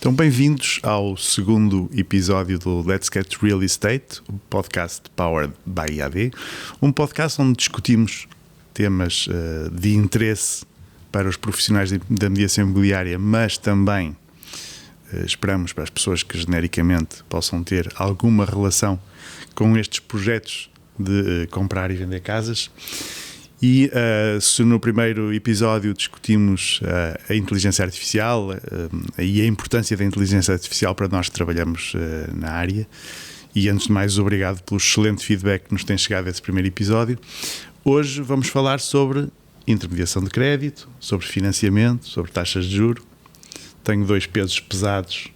Então, bem-vindos ao segundo episódio do Let's Get Real Estate, o podcast powered by IAD, um podcast onde discutimos temas de interesse para os profissionais da mediação imobiliária, mas também esperamos para as pessoas que genericamente possam ter alguma relação com estes projetos de comprar e vender casas. E se no primeiro episódio discutimos a inteligência artificial e a importância da inteligência artificial para nós que trabalhamos na área, e antes de mais obrigado pelo excelente feedback que nos tem chegado desse primeiro episódio, hoje vamos falar sobre intermediação de crédito, sobre financiamento, sobre taxas de juros. Tenho dois pesos pesados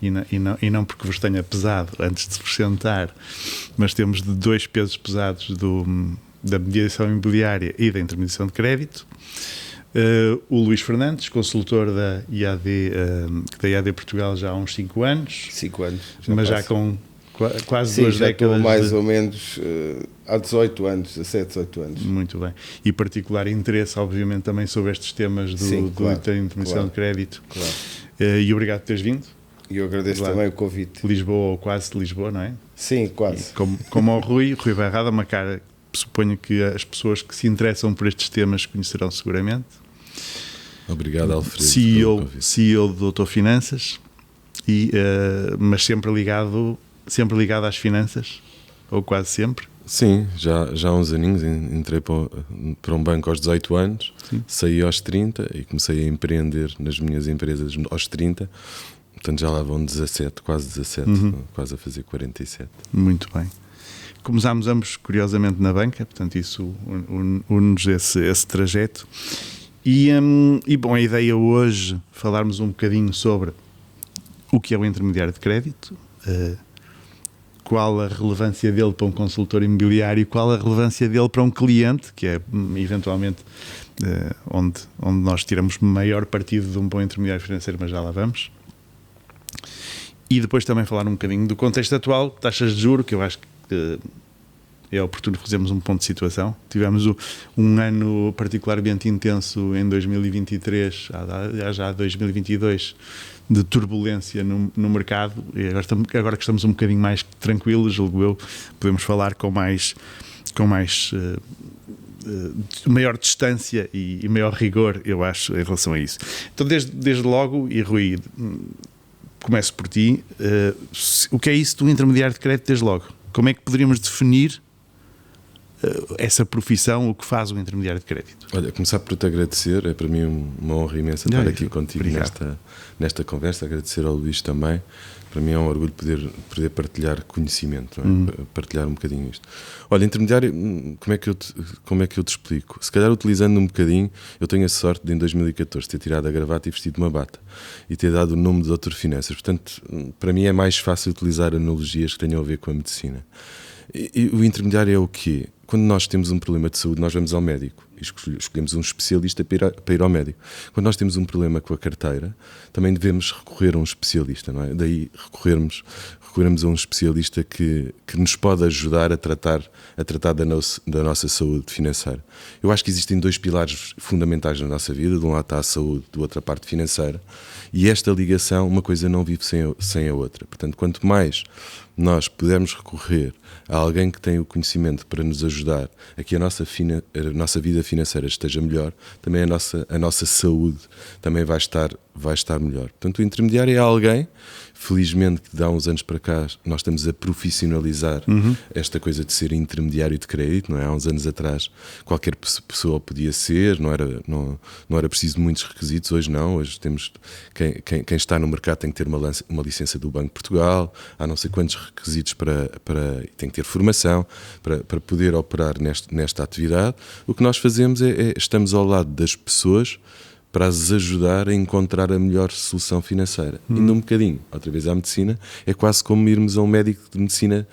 e não porque vos tenha pesado antes de vos sentar, mas temos de dois pesos pesados da mediação imobiliária e da intermediação de crédito. O Luís Fernandes, consultor da IAD Portugal já há uns 5 anos. 5 anos. Mas já com quase Sim, 2 já décadas. estou mais ou menos há 18 anos, 17, 18 anos. Muito bem. E particular interesse, obviamente, também sobre estes temas da intermediação de crédito. Claro. E obrigado por teres vindo. E eu agradeço também o convite. Lisboa ou quase Lisboa, não é? Sim, quase. Como ao Rui Barrada, uma cara que suponho que as pessoas que se interessam por estes temas conhecerão seguramente. Obrigado, Alfredo. CEO do Doutor Finanças, mas sempre ligado às finanças, ou quase sempre. Sim, já há uns aninhos entrei para um banco aos 18 anos, sim. Saí aos 30 e comecei a empreender nas minhas empresas aos 30, portanto já lá vão 17, quase 17, quase a fazer 47. Muito bem. Começámos ambos, curiosamente, na banca, portanto isso une-nos esse trajeto. E bom, a ideia hoje falarmos um bocadinho sobre o que é o intermediário de crédito, qual a relevância dele para um consultor imobiliário, qual a relevância dele para um cliente, que é eventualmente onde nós tiramos maior partido de um bom intermediário financeiro, mas já lá vamos. E depois também falar um bocadinho do contexto atual, taxas de juros, que eu acho que é oportuno fazermos um ponto de situação. Tivemos um ano particularmente intenso em 2023, já 2022, de turbulência no mercado, e agora que estamos um bocadinho mais tranquilos, julgo eu, podemos falar com maior distância e maior rigor, eu acho, em relação a isso. Então, desde logo, e Rui, começo por ti, o que é isso do intermediário de crédito desde logo? Como é que poderíamos definir essa profissão, o que faz um intermediário de crédito? Olha, começar por te agradecer, é para mim uma honra imensa estar aqui contigo nesta conversa, agradecer ao Luís também. Para mim é um orgulho poder partilhar conhecimento, não é? Partilhar um bocadinho isto. Olha, intermediário, como é que eu te explico? Se calhar utilizando um bocadinho, eu tenho a sorte de em 2014 ter tirado a gravata e vestido uma bata e ter dado o nome de Doutor Finanças. Portanto, para mim é mais fácil utilizar analogias que tenham a ver com a medicina. E o intermediário é o quê? Quando nós temos um problema de saúde, nós vamos ao médico e escolhemos um especialista para ir ao médico. Quando nós temos um problema com a carteira, também devemos recorrer a um especialista, não é? Daí recorrermos a um especialista que nos pode ajudar a tratar da nossa saúde financeira. Eu acho que existem dois pilares fundamentais na nossa vida. De um lado está a saúde, do outro a parte financeira. E esta ligação, uma coisa não vive sem a outra. Portanto, quanto mais nós pudermos recorrer a alguém que tem o conhecimento para nos ajudar a que a nossa vida financeira esteja melhor, também a nossa saúde também vai estar melhor. Portanto, o intermediário é alguém, felizmente, que de há uns anos para cá nós estamos a profissionalizar esta coisa de ser intermediário de crédito, não é? Há uns anos atrás qualquer pessoa podia ser, não era preciso muitos requisitos, hoje não, hoje temos quem está no mercado tem que ter uma licença do Banco de Portugal, há não sei quantos requisitos tem que ter formação para poder operar nesta atividade. O que nós fazemos é estamos ao lado das pessoas para as ajudar a encontrar a melhor solução financeira. Indo um bocadinho, outra vez à medicina, é quase como irmos a um médico de medicina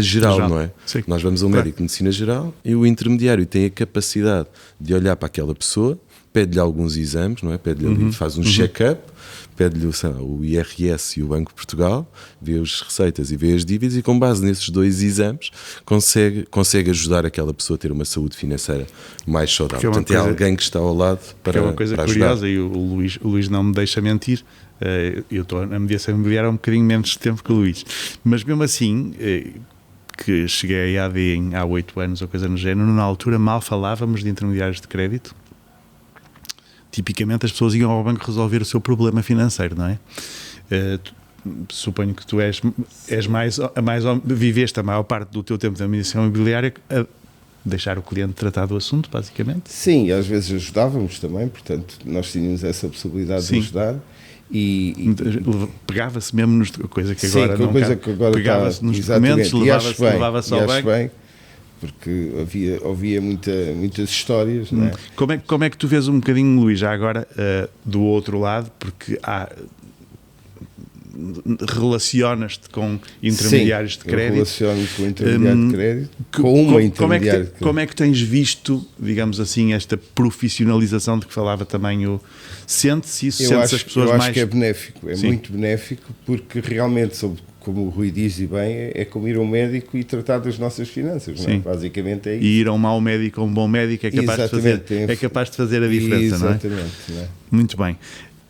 geral, não é? Sim. Nós vamos a um médico de medicina geral e o intermediário tem a capacidade de olhar para aquela pessoa, pede-lhe alguns exames, não é? Pede-lhe ali, faz um check-up, pede-lhe o IRS e o Banco de Portugal, vê as receitas e vê as dívidas, e com base nesses 2 exames consegue ajudar aquela pessoa a ter uma saúde financeira mais saudável. Portanto, é alguém que está ao lado para ajudar. É uma coisa curiosa, e o Luís não me deixa mentir. Eu estou na mediação imobiliária há um bocadinho menos de tempo que o Luís, mas mesmo assim, que cheguei à AD há 8 anos ou coisa no género, na altura mal falávamos de intermediários de crédito. Tipicamente as pessoas iam ao banco resolver o seu problema financeiro, não é? Suponho que tu viveste a maior parte do teu tempo da mediação imobiliária a deixar o cliente tratar do assunto, basicamente. Sim, às vezes ajudávamos também, portanto nós tínhamos essa possibilidade de ajudar. E pegava-se mesmo nos, coisa que agora sim, não coisa que agora pegava-se nos documentos, levava-se ao banco. Bem, porque havia muitas histórias, não é? Como é que tu vês um bocadinho, Luís, já agora do outro lado, porque relacionas-te com intermediários de crédito. Relaciono com intermediário de crédito, com uma intermediária de crédito. Como é que tens visto, digamos assim, esta profissionalização de que falava também o... Sente-se isso? Sente-se as pessoas mais... Eu acho que é benéfico, muito benéfico, porque realmente, como o Rui diz e bem, é como ir a um médico e tratar das nossas finanças, não é? Basicamente é isso. E ir a um mau médico ou um bom médico é capaz de fazer a diferença, não é? Exatamente. Não é? Muito bem.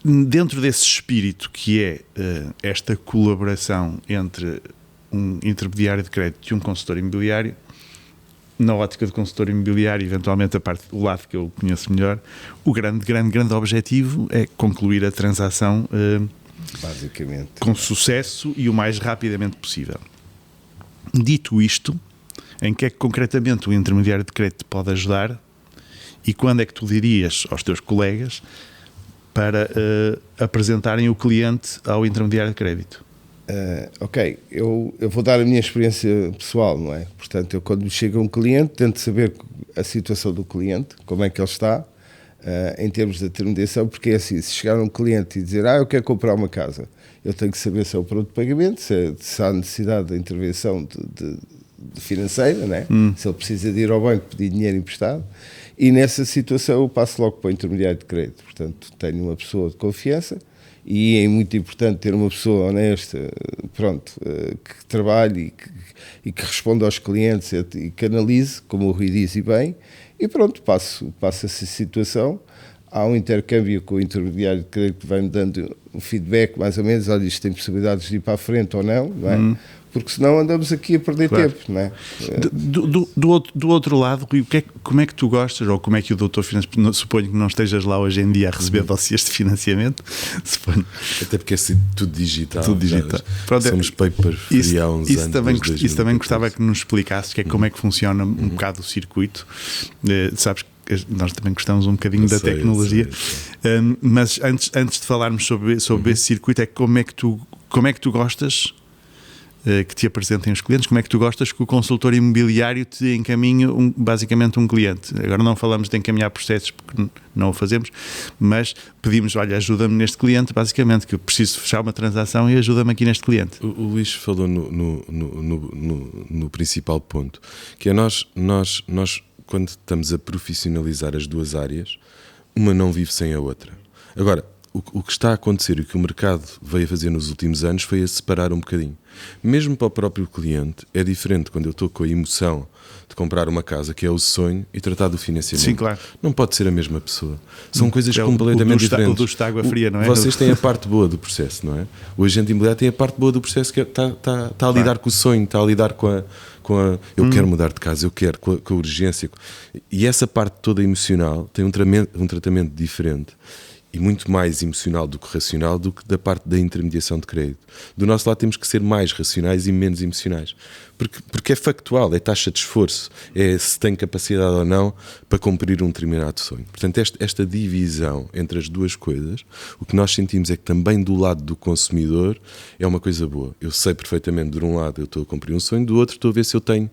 Dentro desse espírito que é esta colaboração entre um intermediário de crédito e um consultor imobiliário, na ótica do consultor imobiliário, eventualmente o lado que eu conheço melhor, o grande objetivo é concluir a transação basicamente com sucesso e o mais rapidamente possível. Dito isto, em que é que concretamente o intermediário de crédito pode ajudar e quando é que tu dirias aos teus colegas para apresentarem o cliente ao intermediário de crédito? Ok, eu vou dar a minha experiência pessoal, não é? Portanto, eu quando chega um cliente tento saber a situação do cliente, como é que ele está em termos de intermediação, porque é assim, se chegar um cliente e dizer eu quero comprar uma casa, eu tenho que saber se é o produto de pagamento, se há necessidade de intervenção de financeira, não é? Se ele precisa de ir ao banco pedir dinheiro emprestado. E nessa situação eu passo logo para o intermediário de crédito. Portanto, tenho uma pessoa de confiança e é muito importante ter uma pessoa honesta, que trabalhe e que responda aos clientes e que analise, como o Rui diz e bem, e pronto, passo essa situação. Há um intercâmbio com o intermediário de crédito que vai-me dando um feedback, mais ou menos, olha, isto tem possibilidades de ir para a frente ou não, não é? Porque senão andamos aqui a perder tempo, não é? Do outro lado, Rui, como é que tu gostas, ou como é que o Doutor Finanças, suponho que não estejas lá hoje em dia a receber dossiês de financiamento, suponho. Até porque é tudo digital. Pronto, somos paper free há uns anos. Isso também gostava que nos explicasses, como é que funciona um bocado o circuito. Sabes que nós também gostamos um bocadinho da tecnologia, mas antes de falarmos sobre esse circuito, como é que tu gostas que te apresentem os clientes, como é que tu gostas que o consultor imobiliário te encaminhe basicamente um cliente? Agora não falamos de encaminhar processos porque não o fazemos, mas pedimos, olha, ajuda-me neste cliente, basicamente, que eu preciso fechar uma transação e ajuda-me aqui neste cliente. O Luís falou no principal ponto, que é nós quando estamos a profissionalizar as duas áreas, uma não vive sem a outra. Agora, o que está a acontecer e o que o mercado veio a fazer nos últimos anos foi a separar um bocadinho. Mesmo para o próprio cliente, é diferente quando eu estou com a emoção de comprar uma casa, que é o sonho, e tratar do financiamento. Sim, claro. Não pode ser a mesma pessoa. São coisas completamente diferentes. O ducho de água fria, não é? Vocês têm a parte boa do processo, não é? O agente imobiliário tem a parte boa do processo, que está a lidar com o sonho, está a lidar com a eu quero mudar de casa, eu quero, com a urgência. E essa parte toda emocional tem um tratamento diferente e muito mais emocional do que racional do que da parte da intermediação de crédito. Do nosso lado temos que ser mais racionais e menos emocionais. Porque é factual, é taxa de esforço, é se tem capacidade ou não para cumprir um determinado sonho. Portanto, esta divisão entre as duas coisas, o que nós sentimos é que também do lado do consumidor é uma coisa boa. Eu sei perfeitamente, de um lado eu estou a cumprir um sonho, do outro estou a ver se eu tenho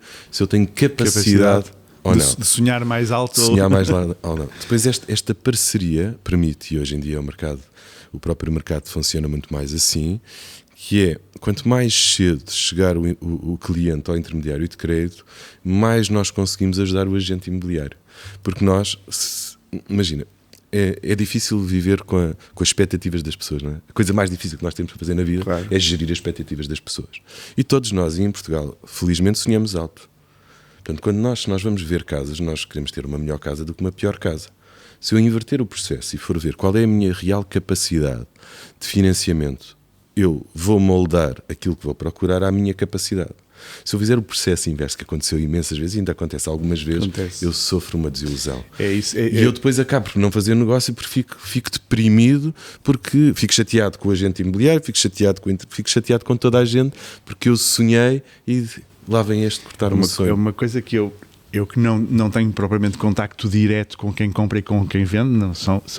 capacidade ou não. De sonhar mais alto. Sonhar mais lá ou não. Depois esta parceria permite, e hoje em dia o próprio mercado funciona muito mais assim, que é, quanto mais cedo chegar o cliente ao intermediário de crédito, mais nós conseguimos ajudar o agente imobiliário. Porque imagina, é difícil viver com as expectativas das pessoas, não é? A coisa mais difícil que nós temos para fazer na vida é gerir as expectativas das pessoas. E todos nós, e em Portugal, felizmente sonhamos alto. Portanto, quando nós vamos ver casas, nós queremos ter uma melhor casa do que uma pior casa. Se eu inverter o processo e for ver qual é a minha real capacidade de financiamento, eu vou moldar aquilo que vou procurar à minha capacidade. Se eu fizer o processo inverso, que aconteceu imensas vezes, e ainda acontece algumas vezes, eu sofro uma desilusão. E eu depois acabo por não fazer negócio porque fico deprimido, porque fico chateado com o agente imobiliário, fico chateado com toda a gente, porque eu sonhei e lá vem este cortar uma sonho. É uma coisa que eu que não tenho propriamente contacto direto com quem compra e com quem vende, não, são os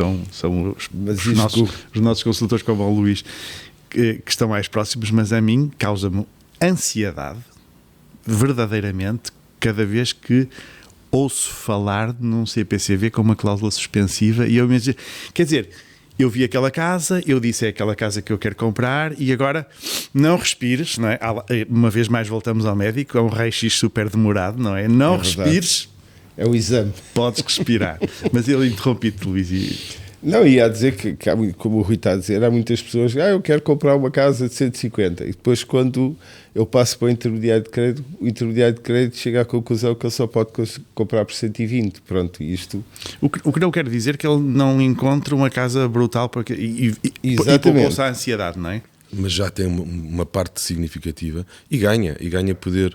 nossos consultores, como o Luís, que estão mais próximos, mas a mim causa-me ansiedade, verdadeiramente, cada vez que ouço falar num CPCV com uma cláusula suspensiva e eu me digo, quer dizer, eu vi aquela casa, eu disse é aquela casa que eu quero comprar e agora não respires, não é? Uma vez mais voltamos ao médico, é um raio-x super demorado, não é? Não respires. É o exame. Podes respirar. Mas ele interrompi-te, Luís. Não, ia dizer que, como o Rui está a dizer, há muitas pessoas que eu quero comprar uma casa de 150 e depois quando eu passo para o intermediário de crédito chega à conclusão que ele só pode comprar por 120. Pronto, isto... O que não quer dizer que ele não encontre uma casa brutal e poupou-se a ansiedade, não é? Mas já tem uma parte significativa e ganha poder,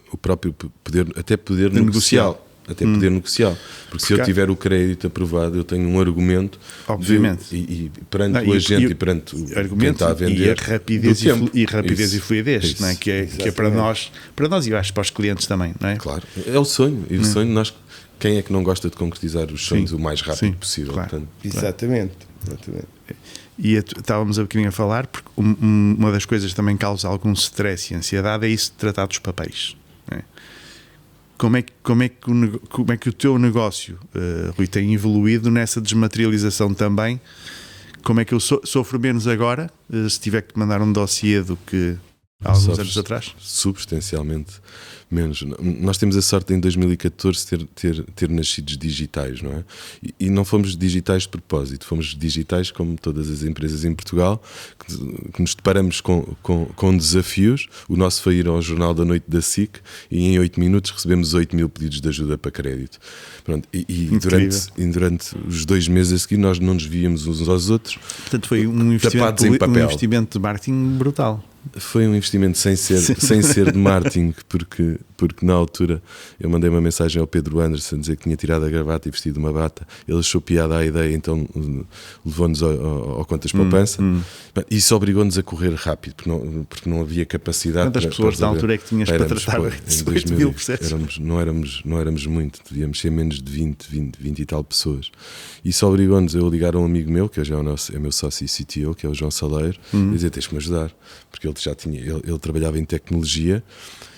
o próprio poder negociar. Até poder negociar, porque se eu tiver o crédito aprovado, eu tenho um argumento, obviamente, e perante o agente e perante quem está a vender, e a rapidez e fluidez, não é? Que é para nós e eu acho para os clientes também, não é? Claro, é o sonho, e o sonho quem é que não gosta de concretizar os sonhos o mais rápido possível? Claro. Portanto, exatamente. E estávamos a bocadinho a falar, porque uma das coisas que também causa algum stress e ansiedade é isso de tratar dos papéis, não é? Como é que o teu negócio, Rui, tem evoluído nessa desmaterialização também? Como é que eu sofro menos agora, se tiver que te mandar um dossiê do que há alguns anos atrás? Substancialmente menos. Nós temos a sorte em 2014 ter nascidos digitais, não é? E não fomos digitais de propósito, fomos digitais como todas as empresas em Portugal, que nos deparamos com desafios. O nosso foi ir ao Jornal da Noite da SIC e em 8 minutos recebemos 8.000 pedidos de ajuda para crédito. Pronto, e durante os 2 meses a seguir nós não nos víamos uns aos outros. Portanto, foi um investimento de marketing brutal. Foi um investimento sem ser de marketing, porque na altura eu mandei uma mensagem ao Pedro Anderson a dizer que tinha tirado a gravata e vestido uma bata. Ele achou piada a ideia, então levou-nos ao Contas Poupança. Isso obrigou-nos a correr rápido, porque não havia capacidade. Quantas pessoas na altura é que tinhas para tratar? 8.000 processos? Não éramos muito, devíamos ser menos de 20 e tal pessoas. Isso obrigou-nos a ligar a um amigo meu, que hoje é meu sócio e CTO, que é o João Saleiro, e dizer: tens que me ajudar, porque ele trabalhava em tecnologia.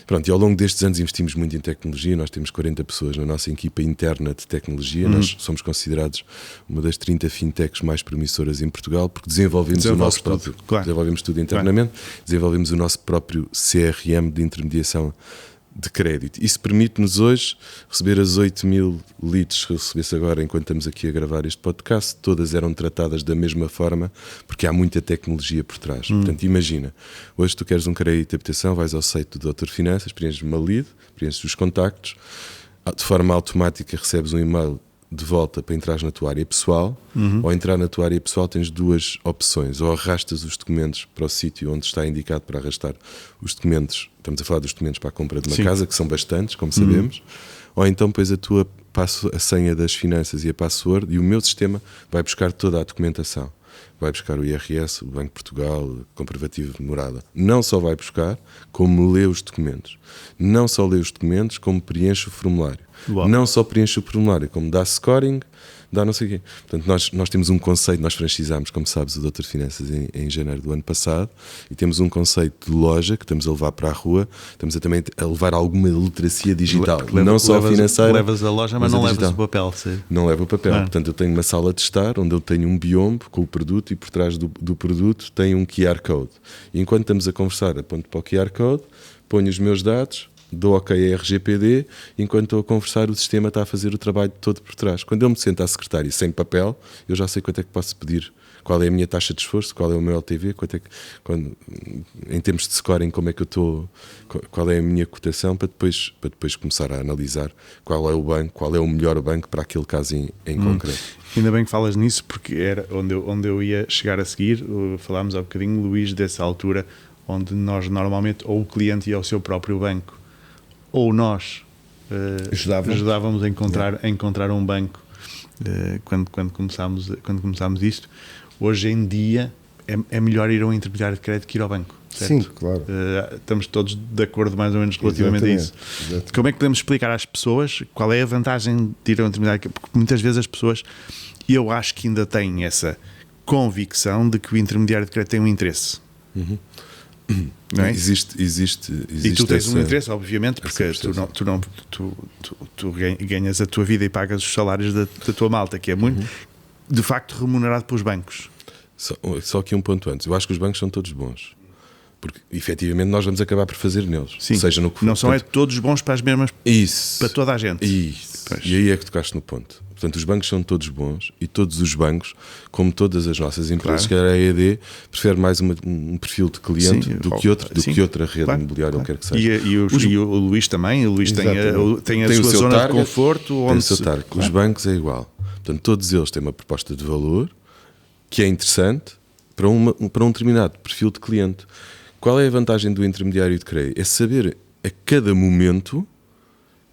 Pronto, e ao longo destes anos investimos muito em tecnologia. Nós temos 40 pessoas na nossa equipa interna de tecnologia. Nós somos considerados uma das 30 fintechs mais promissoras em Portugal, porque desenvolvemos tudo internamente, desenvolvemos o nosso próprio CRM de intermediação de crédito. Isso permite-nos hoje receber as 8.000 leads que recebesse agora enquanto estamos aqui a gravar este podcast. Todas eram tratadas da mesma forma, porque há muita tecnologia por trás. Portanto, imagina, hoje tu queres um crédito de habitação, vais ao site do Dr. Finanças, preenches uma lead, preenches os contactos, de forma automática recebes um e-mail de volta para entrar na tua área pessoal. Ao entrar na tua área pessoal tens 2 opções: ou arrastas os documentos para o sítio onde está indicado para arrastar os documentos, estamos a falar dos documentos para a compra de uma casa, que são bastantes, como sabemos, ou então pões a senha das finanças e a password, e o meu sistema vai buscar toda a documentação. Vai buscar o IRS, o Banco de Portugal, comprovativo de morada. Não só vai buscar, como lê os documentos. Não só lê os documentos, como preenche o formulário. Uau. Não só preenche o formulário, como dá scoring, dá não sei o quê. Portanto, nós temos um conceito, nós franchizámos, como sabes, o Dr. Finanças em janeiro do ano passado, e temos um conceito de loja que estamos a levar para a rua, estamos também a levar alguma literacia digital, não só financeira. Levas a loja, mas não levas o papel. Sim. Não levo o papel. Portanto, eu tenho uma sala de estar onde eu tenho um biombo com o produto, e por trás do produto tem um QR Code. E enquanto estamos a conversar, aponto para o QR Code, ponho os meus dados, dou ok a RGPD, enquanto estou a conversar o sistema está a fazer o trabalho todo por trás. Quando eu me sento à secretária sem papel, eu já sei quanto é que posso pedir, qual é a minha taxa de esforço, qual é o meu LTV, em termos de scoring, como é que eu estou, qual é a minha cotação, para depois começar a analisar qual é o banco, qual é o melhor banco para aquele caso em concreto. Ainda bem que falas nisso, porque era onde eu ia chegar a seguir. Falámos há bocadinho, Luís, dessa altura onde nós normalmente, ou o cliente ia ao seu próprio banco, ou nós ajudávamos a encontrar um banco quando começámos isto. Hoje em dia é melhor ir a um intermediário de crédito que ir ao banco, certo? Sim, claro. Estamos todos de acordo mais ou menos relativamente a isso. Exatamente. Como é que podemos explicar às pessoas qual é a vantagem de ir a um intermediário? Porque muitas vezes as pessoas, eu acho que ainda têm essa convicção de que o intermediário de crédito tem um interesse. Não é? Existe e tu tens um interesse, obviamente, porque tu ganhas a tua vida e pagas os salários da tua malta, que é muito, de facto, remunerado pelos bancos. Só que um ponto antes, eu acho que os bancos são todos bons, porque efetivamente nós vamos acabar por fazer neles. Sim. Seja no que for. Não são todos bons para as mesmas, para toda a gente. Isso. E aí é que tocaste no ponto. Portanto, os bancos são todos bons, e todos os bancos, como todas as nossas empresas, que a EAD prefere mais um perfil de cliente do que outra rede imobiliária, ou quer que seja. E o Luís também, o Luís tem a sua zona de conforto. Onde Os bancos é igual. Portanto, todos eles têm uma proposta de valor que é interessante para um determinado perfil de cliente. Qual é a vantagem do intermediário de crédito? É saber a cada momento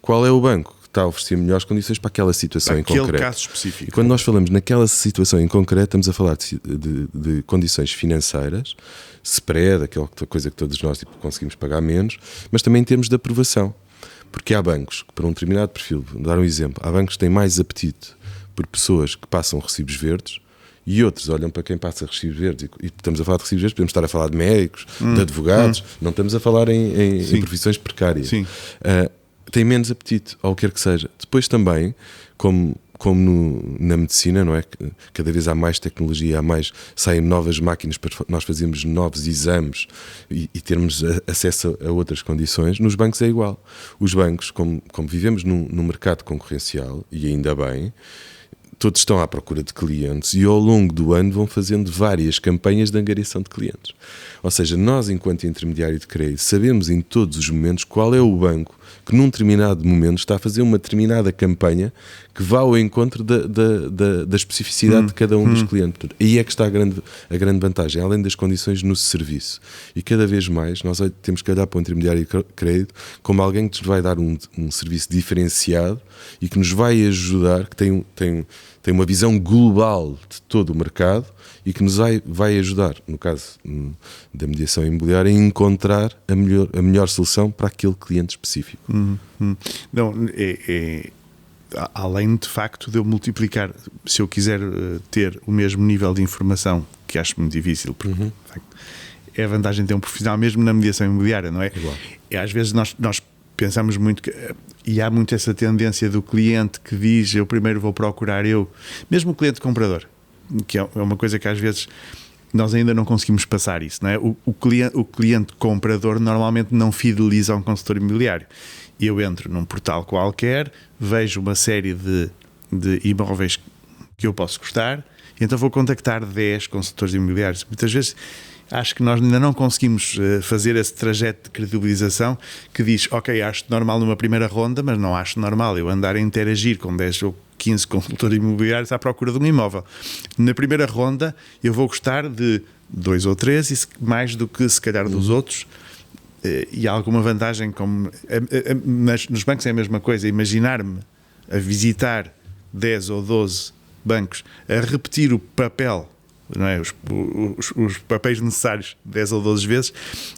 qual é o banco que está a oferecer melhores condições para aquela situação em concreto. Aquele caso específico. E quando nós falamos naquela situação em concreto, estamos a falar de condições financeiras, spread, aquela coisa que todos nós conseguimos pagar menos, mas também em termos de aprovação. Porque há bancos que, para um determinado perfil, vou dar um exemplo, há bancos que têm mais apetite por pessoas que passam recibos verdes, e outros olham para quem passa recibos verdes. E estamos a falar de recibos verdes, podemos estar a falar de médicos, de advogados, não estamos a falar em profissões precárias. Tem menos apetite, ou o que quer que seja. Depois também, como na medicina, não é? Cada vez há mais tecnologia, saem novas máquinas para nós fazermos novos exames e termos acesso a outras condições. Nos bancos é igual. Os bancos, como vivemos num mercado concorrencial, e ainda bem, todos estão à procura de clientes e ao longo do ano vão fazendo várias campanhas de angariação de clientes. Ou seja, nós, enquanto intermediário de crédito, sabemos em todos os momentos qual é o banco que num determinado momento está a fazer uma determinada campanha que vá ao encontro da especificidade de cada um dos clientes. Portanto, aí é que está a grande vantagem, além das condições no serviço. E cada vez mais nós temos que olhar para o intermediário de crédito como alguém que nos vai dar um serviço diferenciado e que nos vai ajudar, que tem uma visão global de todo o mercado e que nos vai ajudar, no caso da mediação imobiliária, a encontrar a melhor solução para aquele cliente específico. Não, além de facto de eu multiplicar, se eu quiser ter o mesmo nível de informação, que acho muito difícil, porque de facto, é a vantagem de ter um profissional mesmo na mediação imobiliária, não é? E às vezes nós pensamos muito e há muito essa tendência do cliente que diz, eu primeiro vou procurar mesmo o cliente comprador, que é uma coisa que às vezes nós ainda não conseguimos passar isso, não é? O cliente comprador normalmente não fideliza a um consultor imobiliário. Eu entro num portal qualquer, vejo uma série de imóveis que eu posso gostar, e então vou contactar 10 consultores imobiliários. Muitas vezes acho que nós ainda não conseguimos fazer esse trajeto de credibilização que diz, ok, acho normal numa primeira ronda, mas não acho normal eu andar a interagir com 10 ou 15 consultores imobiliários à procura de um imóvel. Na primeira ronda eu vou gostar de 2 ou 3 e mais do que se calhar dos outros, e há alguma vantagem, mas nos bancos é a mesma coisa. Imaginar-me a visitar 10 ou 12 bancos, a repetir o papel, não é? Os papéis necessários 10 ou 12 vezes,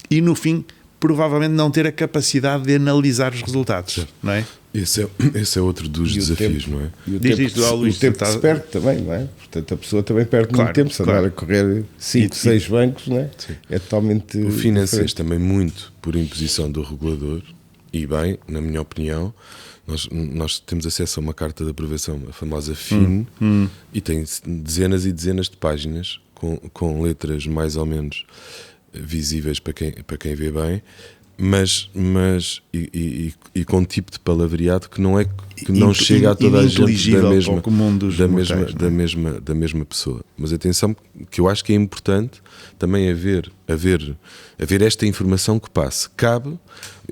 e no fim provavelmente não ter a capacidade de analisar os resultados, não é? Esse é outro dos desafios, não é? E o tempo se perde também, não é? Portanto, a pessoa também perde muito tempo. Se andar a correr 5, 6 bancos, não é? Sim. É totalmente o financeiro também muito por imposição do regulador, e bem, na minha opinião, nós temos acesso a uma carta de aprovação, a famosa FIN, e tem dezenas e dezenas de páginas com letras mais ou menos visíveis para quem vê bem, e com um tipo de palavreado que não é que não chega a toda a gente da mesma pessoa. Mas atenção, que eu acho que é importante também haver esta informação que passe.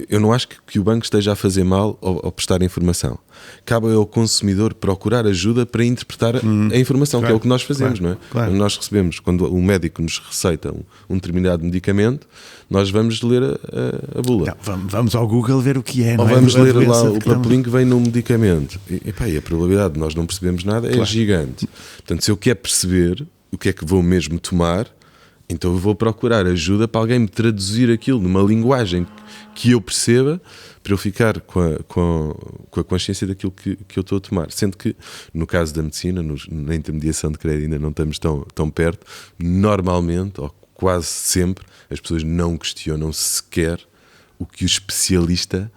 Eu não acho que o banco esteja a fazer mal ao prestar informação. Cabe ao consumidor procurar ajuda para interpretar a informação, claro, que é o que nós fazemos, não é? Claro. Nós recebemos, quando o médico nos receita um determinado medicamento, nós vamos ler a bula. Não, vamos ao Google ver o que é. Ou vamos ler lá o papelinho que vem no medicamento. E a probabilidade de nós não percebermos nada é gigante. Portanto, se eu quero perceber o que é que vou mesmo tomar, então eu vou procurar ajuda para alguém me traduzir aquilo numa linguagem que eu perceba, para eu ficar com a consciência daquilo que eu estou a tomar. Sendo que, no caso da medicina, na intermediação de crédito ainda não estamos tão perto, normalmente, ou quase sempre, as pessoas não questionam sequer o que o especialista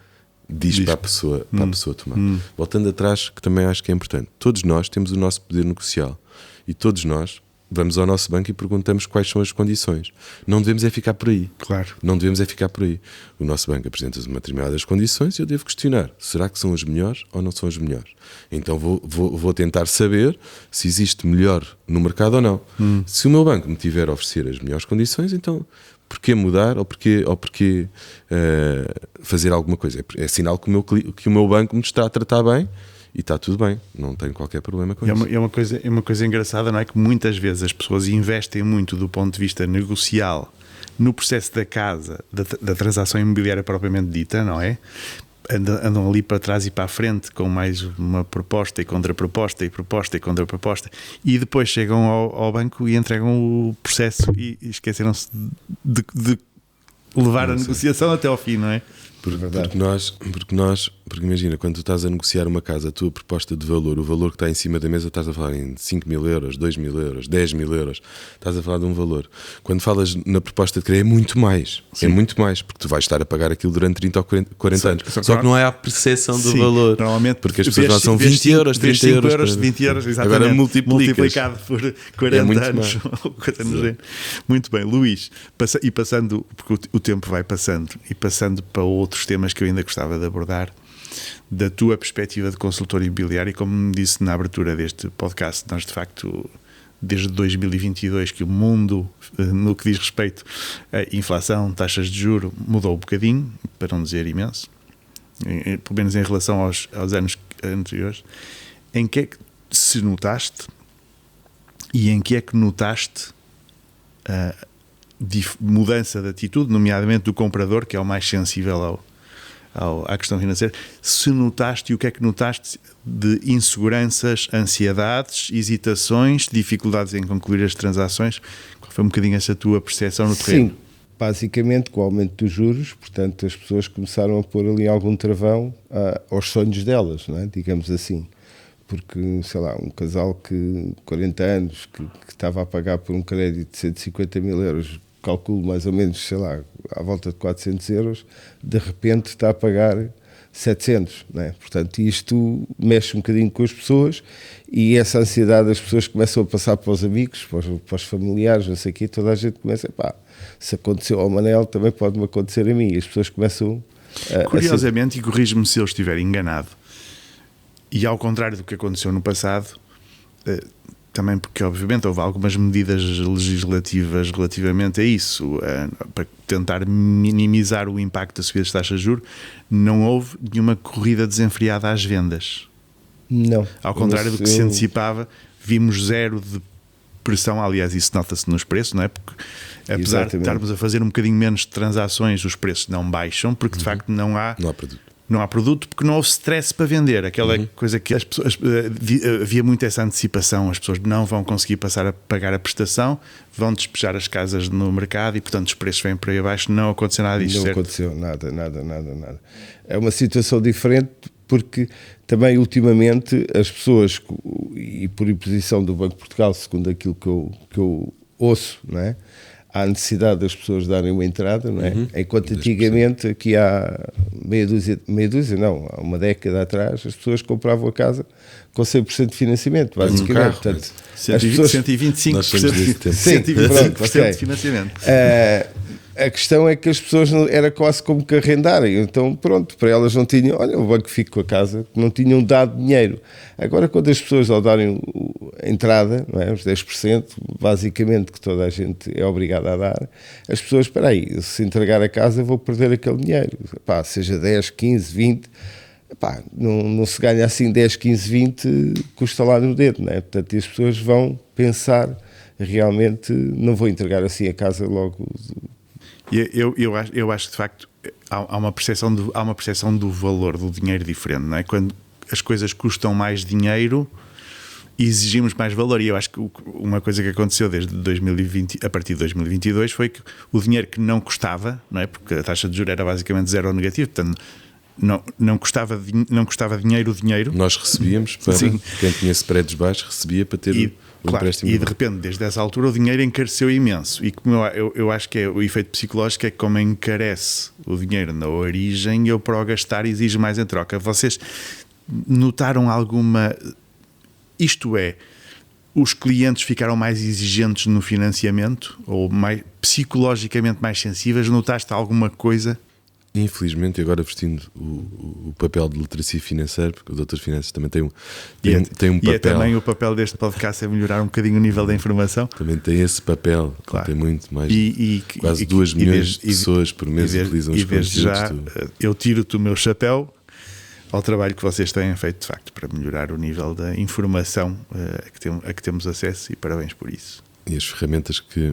diz para a pessoa tomar. Voltando atrás, que também acho que é importante, todos nós temos o nosso poder negocial e todos nós vamos ao nosso banco e perguntamos quais são as condições. Não devemos é ficar por aí. Claro. Não devemos é ficar por aí. O nosso banco apresenta-nos determinadas condições e eu devo questionar. Será que são as melhores ou não são as melhores? Então vou tentar saber se existe melhor no mercado ou não. Se o meu banco me tiver a oferecer as melhores condições, então porquê mudar ou porquê fazer alguma coisa? É sinal que o meu banco me está a tratar bem. E está tudo bem, não tenho qualquer problema com isso. É uma coisa engraçada, não é? Que muitas vezes as pessoas investem muito do ponto de vista negocial no processo da casa, da transação imobiliária propriamente dita, não é? Andam ali para trás e para a frente com mais uma proposta e contraproposta e proposta e contraproposta, e depois chegam ao banco e entregam o processo e esqueceram-se de levar a negociação até ao fim, não é? Porque imagina, quando tu estás a negociar uma casa, a tua proposta de valor, o valor que está em cima da mesa, estás a falar em 5.000 euros, 2.000 euros, 10.000 euros, estás a falar de um valor. Quando falas na proposta de crédito, é muito mais. Sim. É muito mais, porque tu vais estar a pagar aquilo durante 30 ou 40 anos. Só que não é a percepção do valor. Normalmente, porque as pessoas lá são 20 euros, 30 euros. 20 euros, exatamente. Agora multiplicado por 40 anos. Muito bem, Luís, passando, porque o tempo vai passando, e passando para outros temas que eu ainda gostava de abordar, da tua perspectiva de consultor imobiliário, e como me disse na abertura deste podcast, nós de facto, desde 2022, que o mundo, no que diz respeito à inflação, taxas de juro, mudou um bocadinho, para não dizer imenso, pelo menos em relação aos anos anteriores. Em que é que se notaste e em que é que notaste a mudança de atitude, nomeadamente do comprador, que é o mais sensível à questão financeira? Se notaste, e o que é que notaste de inseguranças, ansiedades, hesitações, dificuldades em concluir as transações? Qual foi um bocadinho essa tua percepção no terreno? Sim, basicamente com o aumento dos juros, portanto as pessoas começaram a pôr ali algum travão aos sonhos delas, não é? Digamos assim. Porque, sei lá, um casal que 40 anos que estava a pagar por um crédito de 150.000 euros, calculo mais ou menos, sei lá, à volta de 400 euros, de repente está a pagar 700, não é? Portanto, isto mexe um bocadinho com as pessoas, e essa ansiedade as pessoas começam a passar para os amigos, para os familiares, não sei o quê, toda a gente começa, se aconteceu ao Manel, também pode-me acontecer a mim, e as pessoas começam Curiosamente, e corrige-me se eu estiver enganado, e ao contrário do que aconteceu no passado, também porque obviamente houve algumas medidas legislativas relativamente a isso, para tentar minimizar o impacto da subida das taxas de juros, não houve nenhuma corrida desenfreada às vendas. Não. Ao contrário do que se antecipava, vimos zero de pressão. Aliás, isso nota-se nos preços, não é? Porque apesar de estarmos a fazer um bocadinho menos de transações, os preços não baixam, porque de facto não há produto. Não há produto, porque não houve stress para vender. Aquela coisa que as pessoas, havia muito essa antecipação. As pessoas não vão conseguir passar a pagar a prestação, vão despejar as casas no mercado e, portanto, os preços vêm para aí abaixo. Não aconteceu nada disso. Não certo? Aconteceu nada. É uma situação diferente, porque também ultimamente as pessoas, e por imposição do Banco de Portugal, segundo aquilo que eu ouço, não é? Há necessidade das pessoas darem uma entrada, não é? Enquanto antigamente, aqui há há uma década atrás, as pessoas compravam a casa com 100% de financiamento, basicamente. Portanto, 125% de financiamento. A questão é que as pessoas era quase como que arrendarem, então pronto, para elas não tinham, olha, o banco fica com a casa, não tinham dado dinheiro. Agora, quando as pessoas ao darem a entrada, não é, os 10%, basicamente, que toda a gente é obrigada a dar, as pessoas, espera aí, se entregar a casa vou perder aquele dinheiro, pá, seja 10, 15, 20, pá, não se ganha assim 10, 15, 20 com o estalar no dedo, não é? Portanto, as pessoas vão pensar, realmente, não vou entregar assim a casa logo. Eu acho que de facto há uma percepção do valor do dinheiro diferente, não é? Quando as coisas custam mais dinheiro, exigimos mais valor, e eu acho que uma coisa que aconteceu desde 2020, a partir de 2022, foi que o dinheiro que não custava, não é? Porque a taxa de juros era basicamente zero ou negativo, portanto não custava dinheiro. Nós recebíamos para quem tinha spreads baixos, recebia para ter empréstimo. E de repente, desde essa altura, o dinheiro encareceu imenso. E como eu acho que é o efeito psicológico, é que como encarece o dinheiro na origem, eu para o gastar exijo mais em troca. Vocês notaram alguma... Isto é, os clientes ficaram mais exigentes no financiamento ou psicologicamente mais sensíveis? Notaste alguma coisa? Infelizmente, agora vestindo o papel de literacia financeira, porque o Doutor Finanças também tem um papel. E é também o papel deste podcast é melhorar um bocadinho o nível da informação. Também tem esse papel, claro. Tem muito mais. Quase 2 milhões de pessoas por mês utilizam os conteúdos. Já, eu tiro-te o meu chapéu ao trabalho que vocês têm feito, de facto, para melhorar o nível da informação a que temos acesso, e parabéns por isso. E as ferramentas que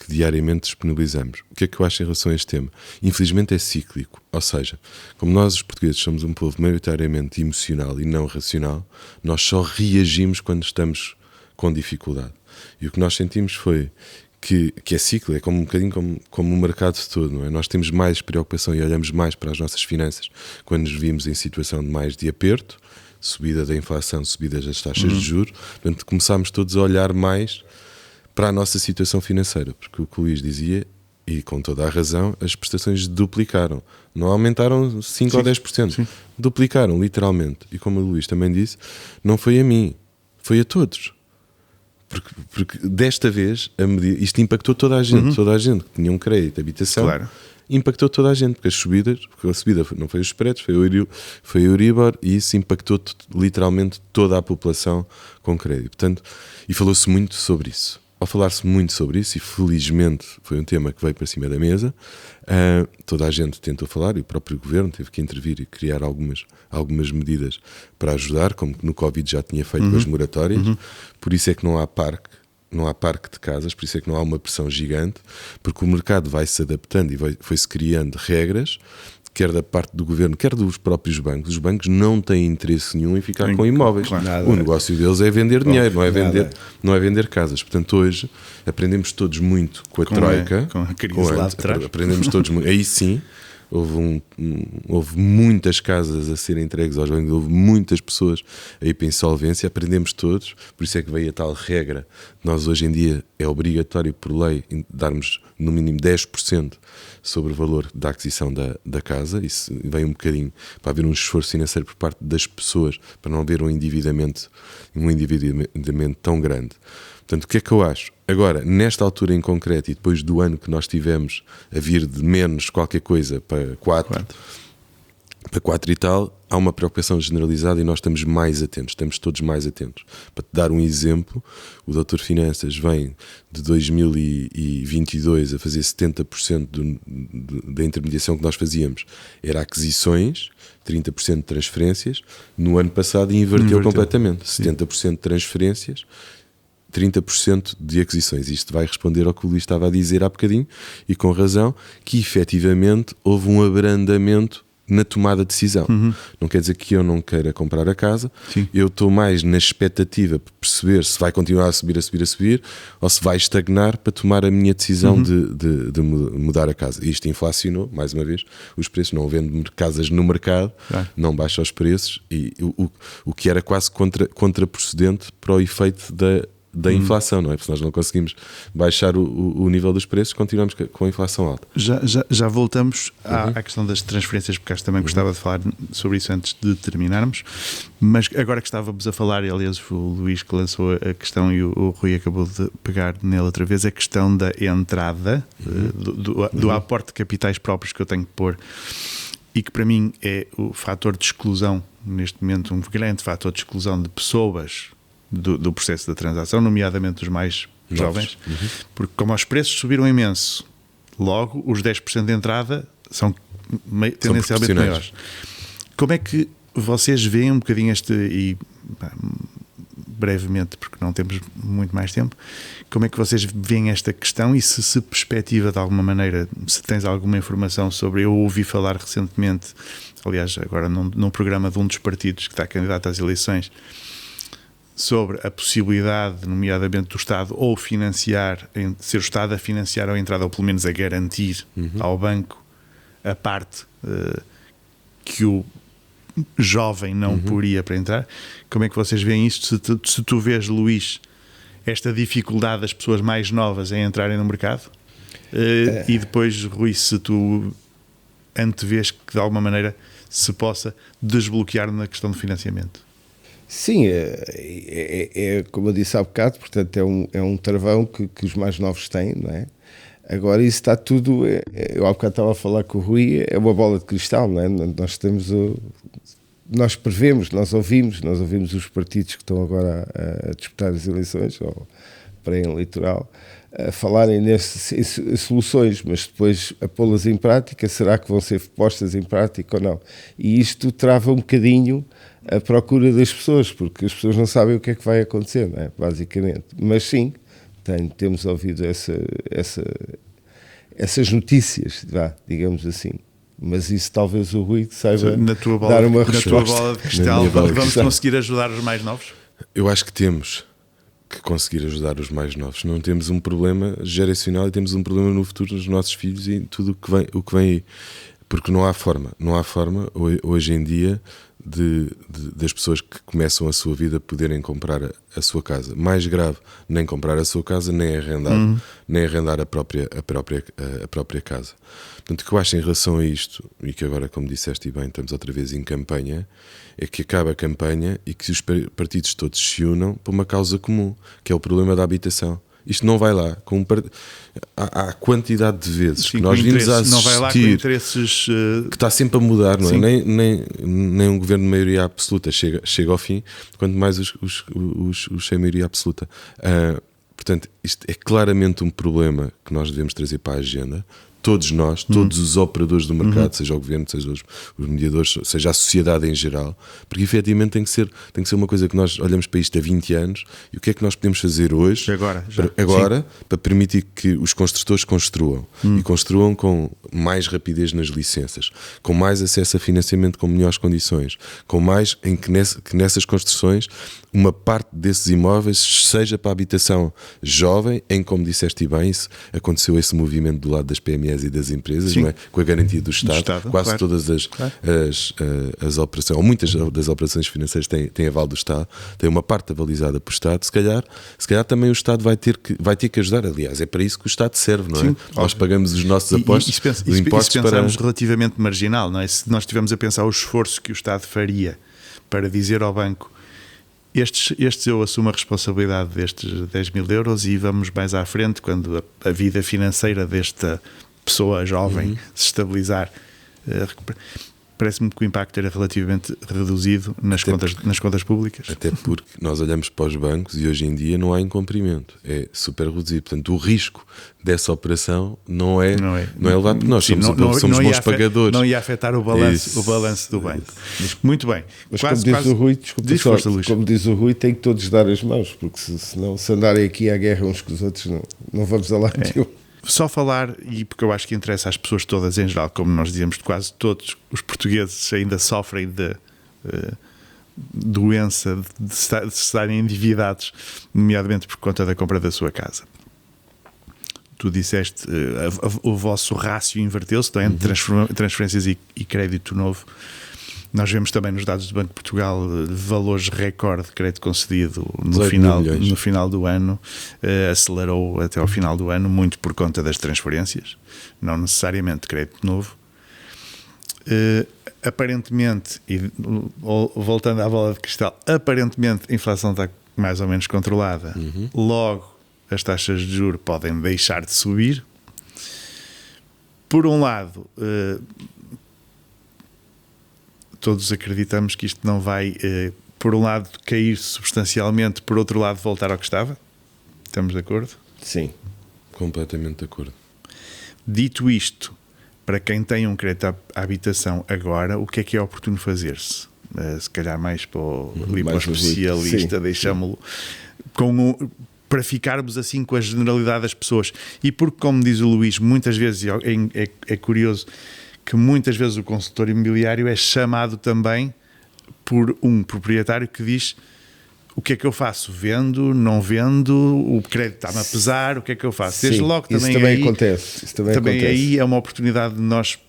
diariamente disponibilizamos. O que é que eu acho em relação a este tema? Infelizmente é cíclico, ou seja, como nós os portugueses somos um povo maioritariamente emocional e não racional, nós só reagimos quando estamos com dificuldade. E o que nós sentimos foi que é ciclo, é como um bocadinho como o mercado todo, não é? Nós temos mais preocupação e olhamos mais para as nossas finanças quando nos vimos em situação de aperto, subida da inflação, subida das taxas de juros, portanto começámos todos a olhar mais para a nossa situação financeira, porque o que o Luís dizia, e com toda a razão, as prestações duplicaram. Não aumentaram 5 ou 10%. Sim. Duplicaram, literalmente. E como o Luís também disse, não foi a mim, foi a todos. Porque desta vez, isto impactou toda a gente. Toda a gente que tinha um crédito de habitação, claro. Impactou toda a gente, porque a subida não foi os spreads, foi o Euribor, e isso impactou literalmente toda a população com crédito. Portanto, e falou-se muito sobre isso. Ao falar-se muito sobre isso, e felizmente foi um tema que veio para cima da mesa, toda a gente tentou falar, e o próprio governo teve que intervir e criar algumas medidas para ajudar, como no Covid já tinha feito com as moratórias. Por isso é que não há parque de casas, por isso é que não há uma pressão gigante, porque o mercado vai-se adaptando e foi-se criando regras, quer da parte do governo, quer dos próprios bancos. Os bancos não têm interesse nenhum em ficar com imóveis. Claro. O negócio deles é vender dinheiro, não é vender casas. Portanto, hoje aprendemos todos muito com a Troika. Com a crise lá de trás. Aprendemos todos muito. Aí sim, houve muitas casas a serem entregues aos bancos, houve muitas pessoas a ir para insolvência, aprendemos todos, por isso é que veio a tal regra. Nós hoje em dia é obrigatório por lei darmos no mínimo 10% sobre o valor da aquisição da casa. Isso vem um bocadinho para haver um esforço financeiro por parte das pessoas, para não haver um endividamento tão grande. Portanto, o que é que eu acho? Agora, nesta altura em concreto, e depois do ano que nós tivemos a vir de menos qualquer coisa para 4 e tal, há uma preocupação generalizada e nós estamos mais atentos, estamos todos mais atentos. Para te dar um exemplo, o Doutor Finanças vem de 2022 a fazer 70% da intermediação que nós fazíamos. Era aquisições, 30% de transferências. No ano passado inverteu completamente. 70% de transferências, 30% de aquisições. Isto vai responder ao que o Luís estava a dizer há bocadinho, e com razão, que efetivamente houve um abrandamento na tomada de decisão. Não quer dizer que eu não queira comprar a casa. Sim. Eu estou mais na expectativa para perceber se vai continuar a subir, ou se vai estagnar, para tomar a minha decisão de mudar a casa. Isto inflacionou, mais uma vez, os preços. Não vendo casas no mercado, não baixa os preços, e o que era quase contraprocedente para o efeito da inflação, não é? Porque se nós não conseguimos baixar o nível dos preços, continuamos com a inflação alta. Já voltamos à questão das transferências, porque acho que também gostava de falar sobre isso antes de terminarmos, mas agora que estávamos a falar, e aliás foi o Luís que lançou a questão e o Rui acabou de pegar nela outra vez, a questão da entrada, do aporte de capitais próprios que eu tenho que pôr, e que para mim é o fator de exclusão, neste momento um grande fator de exclusão de pessoas do processo da transação, nomeadamente os mais jovens, porque como os preços subiram imenso, logo os 10% de entrada são tendencialmente maiores. Como é que vocês veem um bocadinho e brevemente, porque não temos muito mais tempo, como é que vocês veem esta questão e se perspectiva de alguma maneira, se tens alguma informação sobre, eu ouvi falar recentemente, aliás agora num programa de um dos partidos que está candidato às eleições, sobre a possibilidade, nomeadamente do Estado, ou financiar, ser o Estado a financiar a entrada, ou pelo menos a garantir ao banco a parte que o jovem não poria para entrar. Como é que vocês veem isto? Se tu vês, Luís, esta dificuldade das pessoas mais novas em entrarem no mercado, e depois, Rui, se tu antevês que de alguma maneira se possa desbloquear na questão do financiamento. Sim, é como eu disse há bocado, portanto é um travão que os mais novos têm, não é? Agora isso está tudo, eu há bocado estava a falar com o Rui, é uma bola de cristal, não é? Nós prevemos, nós ouvimos os partidos que estão agora a disputar as eleições, ou pré-eleitoral, a falarem em soluções, mas depois a pô-las em prática, será que vão ser postas em prática ou não? E isto trava um bocadinho a procura das pessoas, porque as pessoas não sabem o que é que vai acontecer, não é? Basicamente. Mas sim, temos ouvido essas notícias, digamos assim. Mas isso talvez o Rui saiba dar uma resposta. Na tua bola de cristal, vamos conseguir ajudar os mais novos? Eu acho que temos que conseguir ajudar os mais novos. Não temos um problema geracional e temos um problema no futuro dos nossos filhos e tudo o que vem aí. Porque não há forma hoje em dia das pessoas que começam a sua vida poderem comprar a sua casa. Mais grave, nem comprar a sua casa, nem arrendar a própria casa. Portanto, o que eu acho em relação a isto, e que agora, como disseste bem, estamos outra vez em campanha, é que acaba a campanha e que os partidos todos se unam para uma causa comum, que é o problema da habitação. Isto não vai lá há quantidade de vezes que nós vimos a assistir, não vai lá com interesses que está sempre a mudar, não é? Nem um governo de maioria absoluta chega ao fim, quanto mais os sem maioria absoluta. Portanto, isto é claramente um problema que nós devemos trazer para a agenda. Todos nós, todos os operadores do mercado, seja o governo, seja os mediadores, seja a sociedade em geral, porque efetivamente tem que ser uma coisa que nós olhamos para isto há 20 anos e o que é que nós podemos fazer hoje, agora para permitir que os construtores construam e construam com mais rapidez nas licenças, com mais acesso a financiamento com melhores condições, com mais em que nessas construções uma parte desses imóveis seja para a habitação jovem, em como disseste bem, aconteceu esse movimento do lado das PMEs e das empresas, não é? Com a garantia do Estado, quase todas as operações, ou muitas das operações financeiras têm aval do Estado, tem uma parte avalizada por Estado, se calhar também o Estado vai ter que ajudar, aliás, é para isso que o Estado serve, não é? Sim, nós pagamos os nossos impostos pensamos relativamente marginal, não é? Se nós estivermos a pensar o esforço que o Estado faria para dizer ao banco estes eu assumo a responsabilidade destes 10 mil euros e vamos mais à frente quando a vida financeira desta pessoa jovem se estabilizar. Parece-me que o impacto era relativamente reduzido nas contas públicas. Até porque nós olhamos para os bancos e hoje em dia não há incumprimento, é super reduzido. Portanto, o risco dessa operação não é elevado, porque nós somos bons pagadores. Não ia afetar o balanço do banco. Muito bem. Mas como diz o Rui, tem que todos dar as mãos, porque se andarem aqui à guerra uns com os outros, não vamos a lado nenhum. Só falar, e porque eu acho que interessa às pessoas todas em geral, como nós dizemos, quase todos os portugueses ainda sofrem de doença de estarem endividados, nomeadamente por conta da compra da sua casa. Tu disseste, o vosso rácio inverteu-se, então, entre transferências e crédito novo. Nós vemos também nos dados do Banco de Portugal valores recorde de crédito concedido no final do ano, acelerou até ao final do ano, muito por conta das transferências, não necessariamente crédito novo. Aparentemente, e voltando à bola de cristal, aparentemente a inflação está mais ou menos controlada, logo as taxas de juros podem deixar de subir. Por um lado, todos acreditamos que isto não vai, por um lado, cair substancialmente, por outro lado, voltar ao que estava. Estamos de acordo? Sim. Completamente de acordo. Dito isto, para quem tem um crédito à habitação agora, o que é oportuno fazer-se? Se calhar mais para o especialista, deixámo-lo para ficarmos assim com a generalidade das pessoas. E porque, como diz o Luís, muitas vezes é curioso que muitas vezes o consultor imobiliário é chamado também por um proprietário que diz: o que é que eu faço? Vendo? Não vendo? O crédito está-me a pesar? O que é que eu faço? Sim, desde logo isso também acontece. Isso também acontece. Aí é uma oportunidade de nós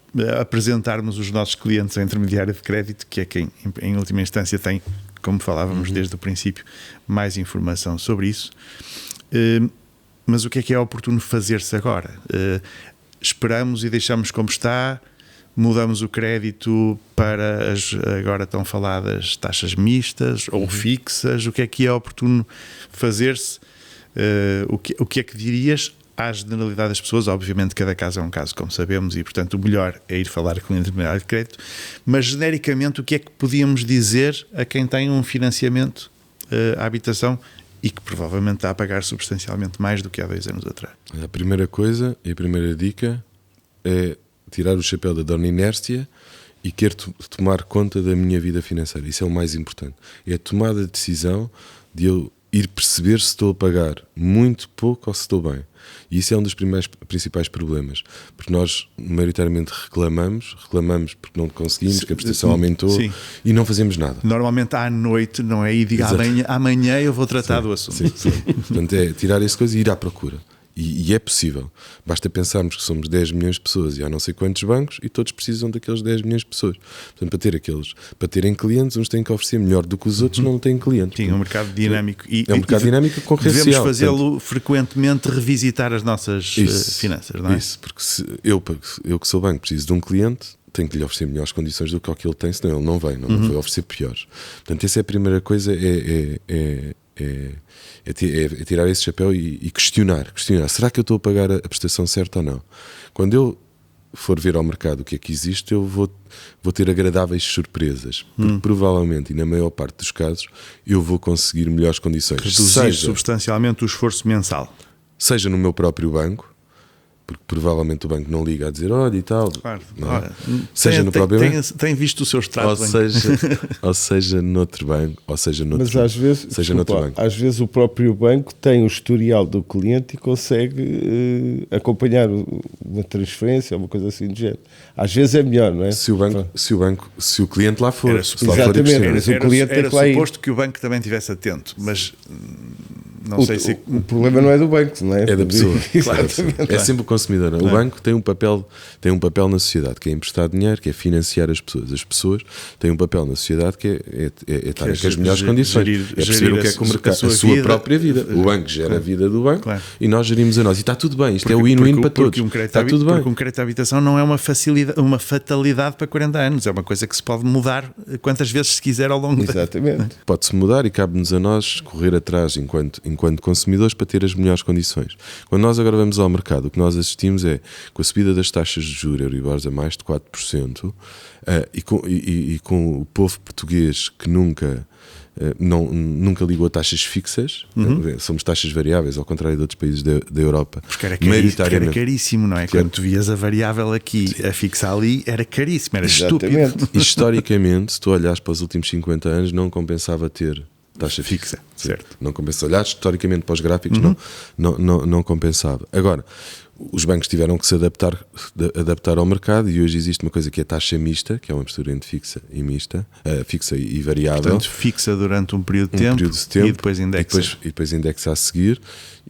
apresentarmos os nossos clientes ao intermediário de crédito, que é quem em última instância tem, como falávamos desde o princípio, mais informação sobre isso. Mas o que é oportuno fazer-se agora? Esperamos e deixamos como está? Mudamos o crédito para as agora tão faladas taxas mistas ou fixas? O que é oportuno fazer-se? O que é que dirias à generalidade das pessoas? Obviamente cada caso é um caso, como sabemos, e portanto o melhor é ir falar com o intermediário de crédito, mas genericamente o que é que podíamos dizer a quem tem um financiamento à habitação e que provavelmente está a pagar substancialmente mais do que há 2 anos atrás? A primeira coisa e a primeira dica é tirar o chapéu da dona inércia e querer tomar conta da minha vida financeira. Isso é o mais importante. É a tomada de decisão de eu ir perceber se estou a pagar muito pouco ou se estou bem. E isso é um dos principais problemas. Porque nós, maioritariamente, reclamamos porque não conseguimos, que a prestação aumentou. Sim. E não fazemos nada. Normalmente à noite, não é? E digo amanhã eu vou tratar do assunto. Sim. Portanto, é tirar essa coisa e ir à procura. E é possível. Basta pensarmos que somos 10 milhões de pessoas e há não sei quantos bancos e todos precisam daqueles 10 milhões de pessoas. Portanto, para terem clientes, uns têm que oferecer melhor do que os outros, não têm clientes. Sim, é um mercado dinâmico. É um mercado dinâmico concorrencial. Devemos fazê-lo frequentemente, revisitar as nossas finanças, não é? Isso, porque se eu que sou banco preciso de um cliente, tenho que lhe oferecer melhores condições do que o que ele tem, senão ele não vem, não vai oferecer piores. Portanto, essa é a primeira coisa, é tirar esse chapéu e questionar. Será que eu estou a pagar a prestação certa ou não? Quando eu for ver ao mercado o que é que existe, eu vou ter agradáveis surpresas, porque provavelmente, e na maior parte dos casos, eu vou conseguir melhores condições. Reduzir substancialmente o esforço mensal. Seja no meu próprio banco, porque provavelmente o banco não liga a dizer olha e tal. Claro. Seja no próprio banco. Tem visto o seu extrato. Ou seja noutro banco, ou seja noutro banco. Mas às vezes, noutro banco. Às vezes o próprio banco tem o historial do cliente e consegue acompanhar uma transferência ou uma coisa assim do género. Às vezes é melhor, não é? Se o cliente lá for. Exatamente. Era suposto que o banco também estivesse atento, mas não sei se... O problema não é do banco, não é? É da pessoa. Claro. É sempre o consumidor. Claro. O banco tem um papel na sociedade, que é emprestar dinheiro, que é financiar as pessoas. As pessoas têm um papel na sociedade que é estar com as melhores condições. É perceber o que é que o mercado, a sua própria vida. O banco gera a vida do banco e nós gerimos a nós. E está tudo bem. Isto é win-win para todos. Está tudo bem. Porque um crédito de habitação não é uma fatalidade para 40 anos. É uma coisa que se pode mudar quantas vezes se quiser ao longo Exatamente. Pode-se mudar e cabe-nos a nós correr atrás enquanto consumidores para ter as melhores condições. Quando nós agora vamos ao mercado, o que nós assistimos é, com a subida das taxas de juros Euribor a mais de 4%, e com o povo português que nunca ligou a taxas fixas, somos taxas variáveis, ao contrário de outros países da Europa. Porque era caríssimo, não é? Quando tu vias a variável aqui, a fixa ali, era caríssimo, era estúpido. Historicamente, se tu olhares para os últimos 50 anos, não compensava ter taxa fixa, certo? Não compensa. Olhar historicamente para os gráficos, não compensava. Agora, os bancos tiveram que se adaptar ao mercado, e hoje existe uma coisa que é a taxa mista, que é uma mistura entre fixa e mista, fixa e variável. Portanto, fixa durante um período de tempo e depois indexa. E depois indexa a seguir.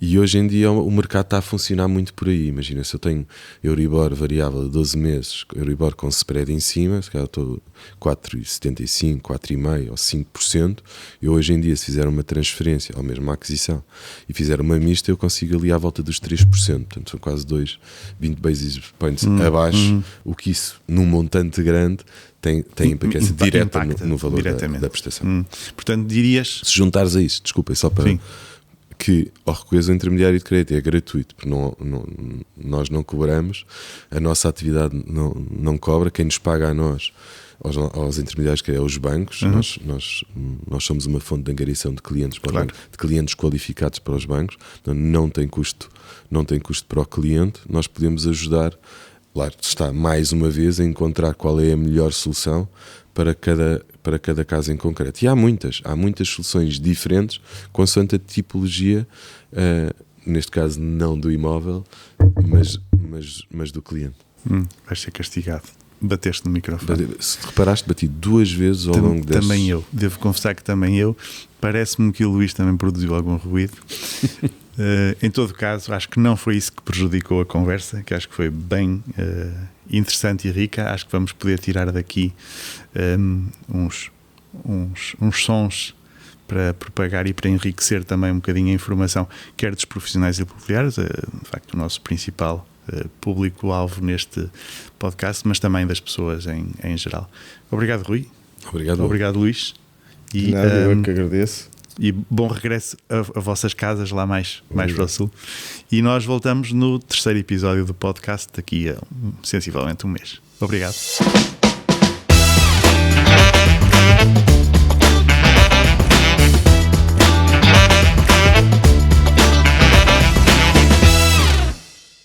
E hoje em dia o mercado está a funcionar muito por aí. Imagina, se eu tenho Euribor variável de 12 meses, Euribor com spread em cima, se calhar estou 4,75%, 4,5% ou 5%, eu hoje em dia, se fizer uma transferência, ou mesmo uma aquisição, e fizer uma mista, eu consigo ali à volta dos 3%. Portanto, são quase 20 basis points abaixo, o que isso, num montante grande, tem impacância direta no valor da prestação. Portanto, dirias... Se juntares a isso, desculpa, só para... Sim. Que ao recolher o intermediário de crédito é gratuito, porque nós não cobramos, a nossa atividade não cobra, quem nos paga a nós, aos intermediários, que é os bancos. Nós somos uma fonte de angariação de clientes para claro. de clientes qualificados para os bancos, então não tem custo para o cliente. Nós podemos ajudar, lá está, mais uma vez, a encontrar qual é a melhor solução para cada caso em concreto. E há muitas soluções diferentes, consoante a tipologia, neste caso não do imóvel, mas do cliente. Vais ser castigado. Bateste no microfone. Se reparaste, bati 2 vezes ao longo deste... Também eu, devo confessar que também eu. Parece-me que o Luís também produziu algum ruído. Em todo caso, acho que não foi isso que prejudicou a conversa, que acho que foi bem interessante e rica. Acho que vamos poder tirar daqui uns sons para propagar e para enriquecer também um bocadinho a informação, quer dos profissionais imobiliários, de facto o nosso principal público-alvo neste podcast, mas também das pessoas em geral. Obrigado, Rui. Obrigado, Luís. E eu que agradeço. E bom regresso a vossas casas lá mais para o sul. E nós voltamos no 3º episódio do podcast daqui a sensivelmente um mês. Obrigado.